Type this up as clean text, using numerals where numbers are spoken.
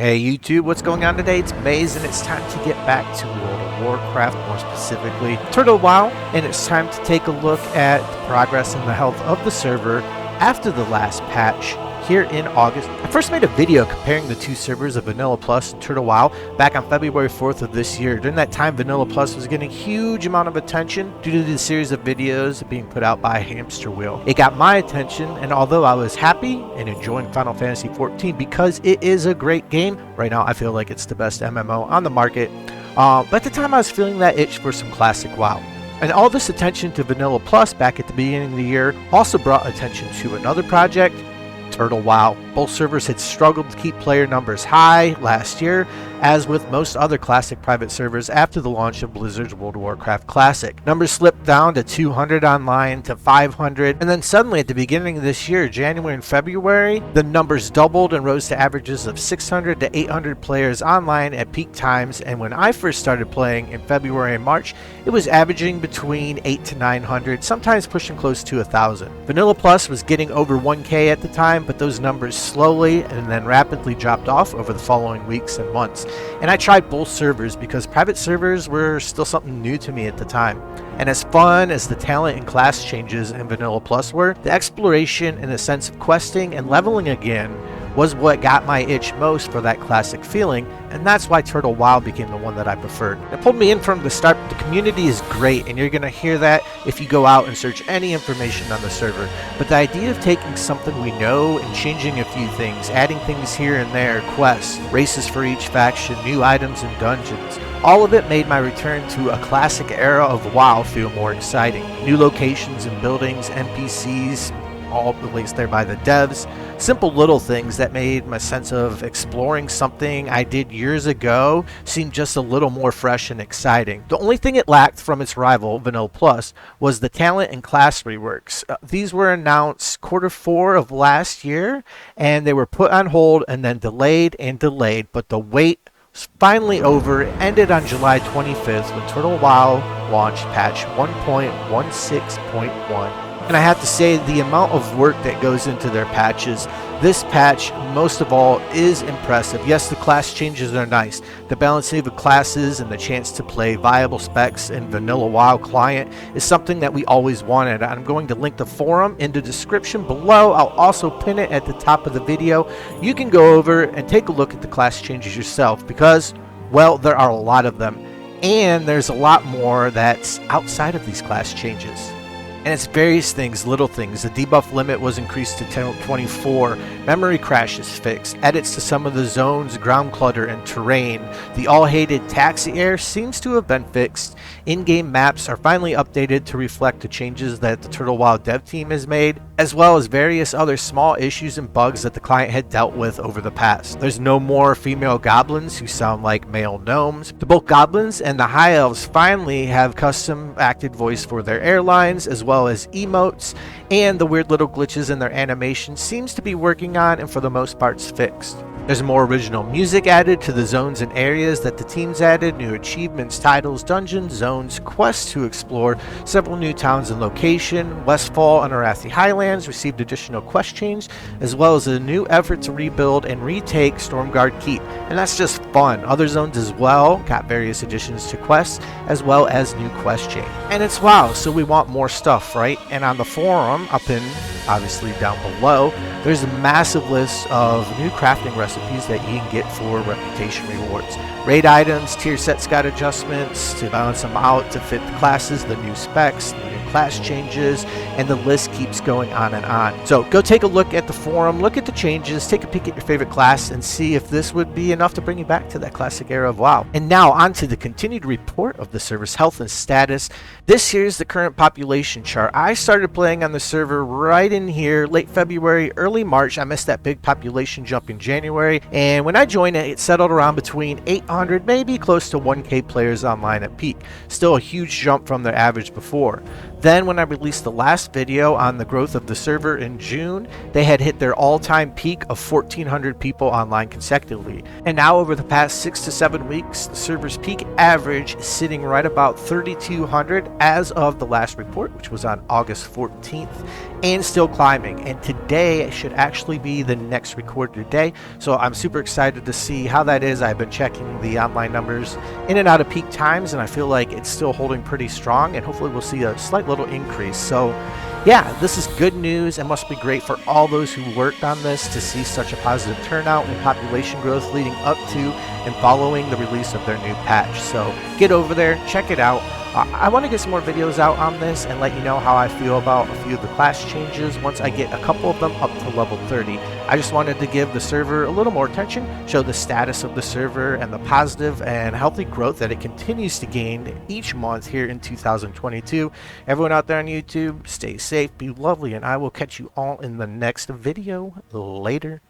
Hey YouTube, what's going on today? It's Maze and it's time to get back to World of Warcraft, more specifically Turtle WoW, and it's time to take a look at the progress and the health of the server after the last patch here in August. I first made a video comparing the two servers of Vanilla Plus and Turtle WoW back on February 4th of this year. During that time, Vanilla Plus was getting a huge amount of attention due to the series of videos being put out by Hamster Wheel. It got my attention, and although I was happy and enjoying Final Fantasy XIV because it is a great game, right now I feel like it's the best MMO on the market. But at the time I was feeling that itch for some classic WoW. And all this attention to Vanilla Plus back at the beginning of the year also brought attention to another project, Turtle WoW. Both servers had struggled to keep player numbers high last year, as with most other classic private servers after the launch of Blizzard's World of Warcraft Classic. Numbers slipped down to 200 online to 500, and then suddenly at the beginning of this year, January and February, the numbers doubled and rose to averages of 600 to 800 players online at peak times, and when I first started playing in February and March, it was averaging between 8 to 900, sometimes pushing close to 1,000. Vanilla Plus was getting over 1K at the time, but those numbers slowly and then rapidly dropped off over the following weeks and months. And I tried both servers because private servers were still something new to me at the time. And as fun as the talent and class changes in Vanilla Plus were, the exploration and the sense of questing and leveling again was what got my itch most for that classic feeling, and that's why Turtle WoW became the one that I preferred. It pulled me in from the start. The community is great, and you're going to hear that if you go out and search any information on the server. But the idea of taking something we know and changing a few things, adding things here and there, quests, races for each faction, new items and dungeons, all of it made my return to a classic era of WoW feel more exciting. New locations and buildings, NPCs, all released there by the devs. Simple little things that made my sense of exploring something I did years ago seem just a little more fresh and exciting. The only thing it lacked from its rival, Vanilla Plus, was the talent and class reworks. These were announced Q4 of last year, and they were put on hold and then delayed and delayed, but the wait was finally over. It ended on July 25th when Turtle WoW launched patch 1.16.1. And I have to say, the amount of work that goes into their patches, this patch, most of all, is impressive. Yes, the class changes are nice. The balancing of the classes and the chance to play viable specs in Vanilla WoW client is something that we always wanted. I'm going to link the forum in the description below. I'll also pin it at the top of the video. You can go over and take a look at the class changes yourself because, well, there are a lot of them. And there's a lot more that's outside of these class changes. And it's various things, little things. The debuff limit was increased to 24, memory crashes fixed, edits to some of the zones, ground clutter, and terrain. The all-hated taxi air seems to have been fixed. In-game maps are finally updated to reflect the changes that the Turtle WoW dev team has made, as well as various other small issues and bugs that the client had dealt with over the past. There's no more female goblins who sound like male gnomes. The both goblins and the high elves finally have custom acted voice for their airlines, as well as emotes, and the weird little glitches in their animation seems to be working on and for the most part fixed. There's more original music added to the zones and areas that the teams added, new achievements, titles, dungeons, zones, quests to explore, several new towns and location. Westfall and Arathi Highlands received additional quest change, as well as a new effort to rebuild and retake Stormguard Keep, and that's just fun. Other zones as well got various additions to quests, as well as new quest change. And it's WoW, so we want more stuff, right? And on the forum, up in obviously down below, there's a massive list of new crafting recipes that you can get for reputation rewards. Raid items, tier sets got adjustments to balance them out to fit the classes, the new specs, the new class changes, and the list keeps going on and on. So go take a look at the forum, look at the changes, take a peek at your favorite class, and see if this would be enough to bring you back to that classic era of WoW. And now on to the continued report of the server's health and status. This here is the current population chart. I started playing on the server right in here, late February, early March. I missed that big population jump in January, and when I joined it, it settled around between 800, maybe close to 1K players online at peak. Still a huge jump from their average before. Then when I released the last video on the growth of the server in June, they had hit their all-time peak of 1,400 people online consecutively. And now over the past 6 to 7 weeks, the server's peak average is sitting right about 3,200 as of the last report, which was on August 14th, and still climbing. And today today should actually be the next recorded day. So I'm super excited to see how that is. I've been checking the online numbers in and out of peak times, and I feel like it's still holding pretty strong, and hopefully we'll see a slight little increase. So yeah, this is good news and must be great for all those who worked on this to see such a positive turnout and population growth leading up to and following the release of their new patch. So get over there, check it out. I want to get some more videos out on this and let you know how I feel about a few of the class changes once I get a couple of them up to level 30. I just wanted to give the server a little more attention, show the status of the server and the positive and healthy growth that it continues to gain each month here in 2022. Everyone out there on YouTube, stay safe, be lovely, and I will catch you all in the next video. Later.